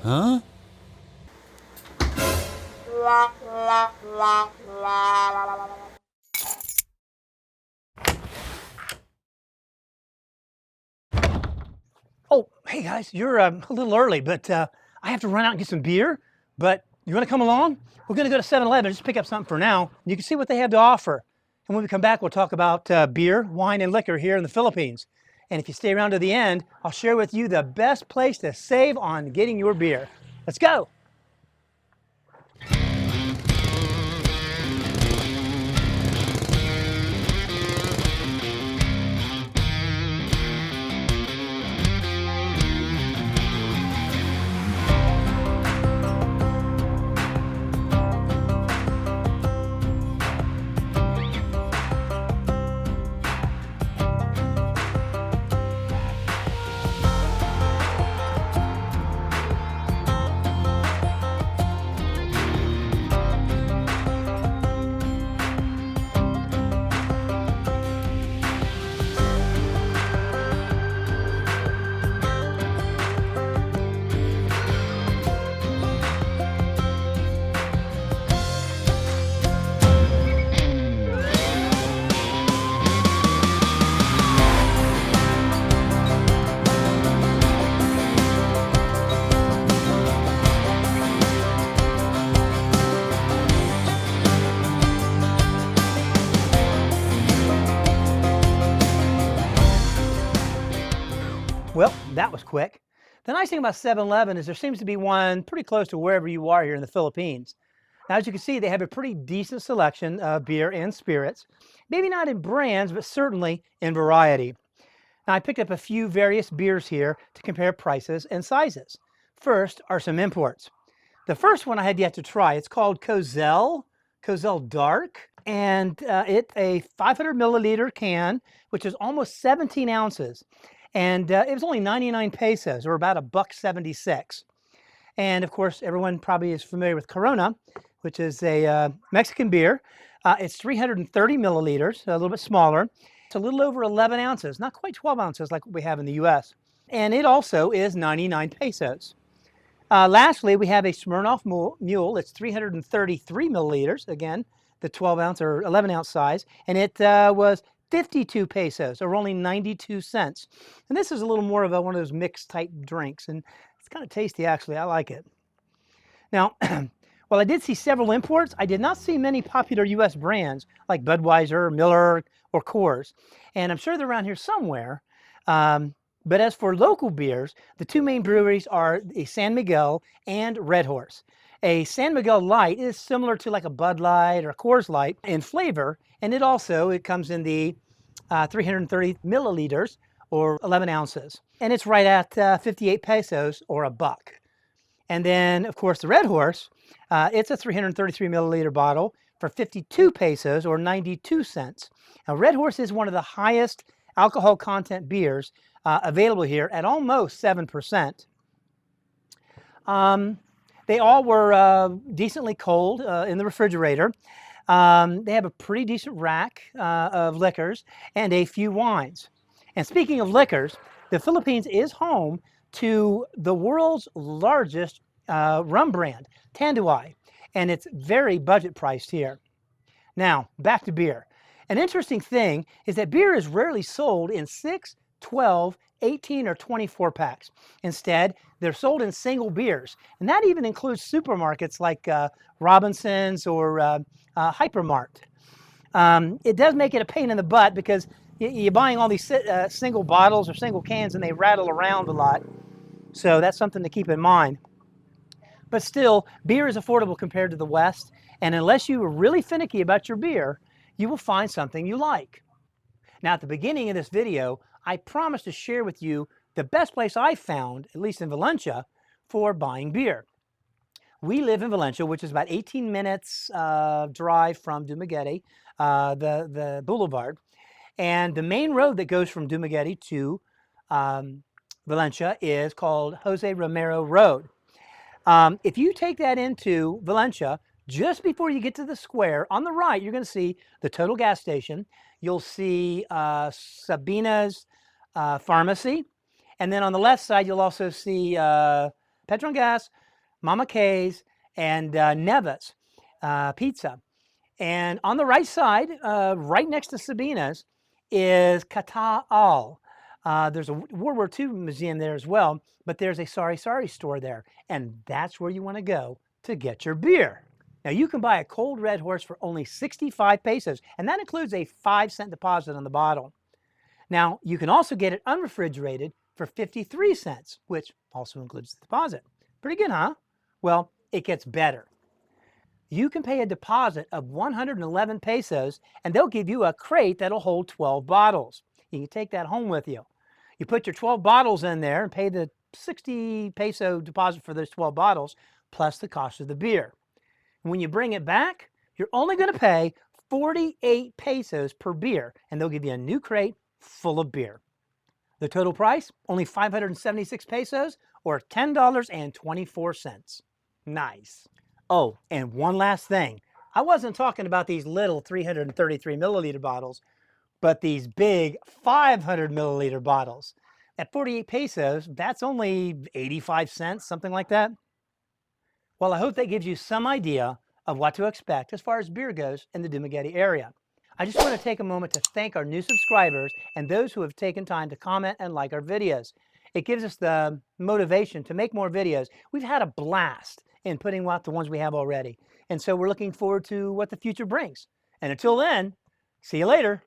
Huh? Oh, hey guys, you're a little early, but I have to run out and get some beer. But you want to come along? We're going to go to 7-Eleven, just pick up something for now. You can see what they have to offer. And when we come back, we'll talk about beer, wine, and liquor here in the Philippines. And if you stay around to the end, I'll share with you the best place to save on getting your beer. Let's go. Well, that was quick. The nice thing about 7-Eleven is there seems to be one pretty close to wherever you are here in the Philippines. Now, as you can see, they have a pretty decent selection of beer and spirits. Maybe not in brands, but certainly in variety. Now, I picked up a few various beers here to compare prices and sizes. First are some imports. The first one I had yet to try, it's called Kozel Dark, and it's a 500 milliliter can, which is almost 17 ounces. And it was only 99 pesos, or about $1.76. And of course, everyone probably is familiar with Corona, which is a Mexican beer. It's 330 milliliters, a little bit smaller. It's a little over 11 ounces, not quite 12 ounces like what we have in the US. And it also is 99 pesos. Lastly, we have a Smirnoff Mule. It's 333 milliliters, again, the 12 ounce or 11 ounce size. And it was 52 pesos, or only 92 cents. And this is a little more of one of those mixed type drinks. And it's kind of tasty, actually. I like it. Now, while I did see several imports, I did not see many popular US brands like Budweiser, Miller, or Coors. And I'm sure they're around here somewhere. But as for local beers, the two main breweries are a San Miguel and Red Horse. A San Miguel Light is similar to like a Bud Light or a Coors Light in flavor, and it comes in the 330 milliliters or 11 ounces. And it's right at 58 pesos or a buck. And then, of course, the Red Horse, it's a 333 milliliter bottle for 52 pesos or 92 cents. Now, Red Horse is one of the highest alcohol content beers available here at almost 7%. They all were decently cold in the refrigerator. They have a pretty decent rack of liquors and a few wines. And speaking of liquors, the Philippines is home to the world's largest rum brand, Tanduay, and it's very budget priced here. Now, back to beer. An interesting thing is that beer is rarely sold in 6, 12, 18, or 24 packs. Instead, they're sold in single beers, and that even includes supermarkets like Robinson's or Hypermart. It does make it a pain in the butt because you're buying all these single bottles or single cans and they rattle around a lot. So that's something to keep in mind. But still, beer is affordable compared to the West, and unless you are really finicky about your beer, you will find something you like. Now, at the beginning of this video, I promised to share with you the best place I found, at least in Valencia, for buying beer. We live in Valencia, which is about 18 minutes drive from Dumaguete, the boulevard. And the main road that goes from Dumaguete to Valencia is called Jose Romero Road. If you take that into Valencia, just before you get to the square, on the right, you're going to see the Total gas station. You'll see Sabina's pharmacy. And then on the left side, you'll also see Petron Mama K's, and Neva's Pizza. And on the right side, right next to Sabina's, is Kata Al. There's a World War II museum there as well, but there's a Sari Sari store there, and that's where you want to go to get your beer. Now you can buy a cold red horse for only 65 pesos, and that includes a 5-cent deposit on the bottle. Now you can also get it unrefrigerated for 53 cents, which also includes the deposit. Pretty good, huh? Well, it gets better. You can pay a deposit of 111 pesos, and they'll give you a crate that'll hold 12 bottles. You can take that home with you. You put your 12 bottles in there and pay the 60 peso deposit for those 12 bottles, plus the cost of the beer. And when you bring it back, you're only going to pay 48 pesos per beer, and they'll give you a new crate full of beer. The total price, only 576 pesos, or $10.24. Nice. Oh, and one last thing. I wasn't talking about these little 333 milliliter bottles, but these big 500 milliliter bottles. At 48 pesos, that's only 85 cents, something like that. Well, I hope that gives you some idea of what to expect as far as beer goes in the Dumaguete area. I just want to take a moment to thank our new subscribers and those who have taken time to comment and like our videos. It gives us the motivation to make more videos. We've had a blast in putting out the ones we have already. And so we're looking forward to what the future brings. And until then, see you later.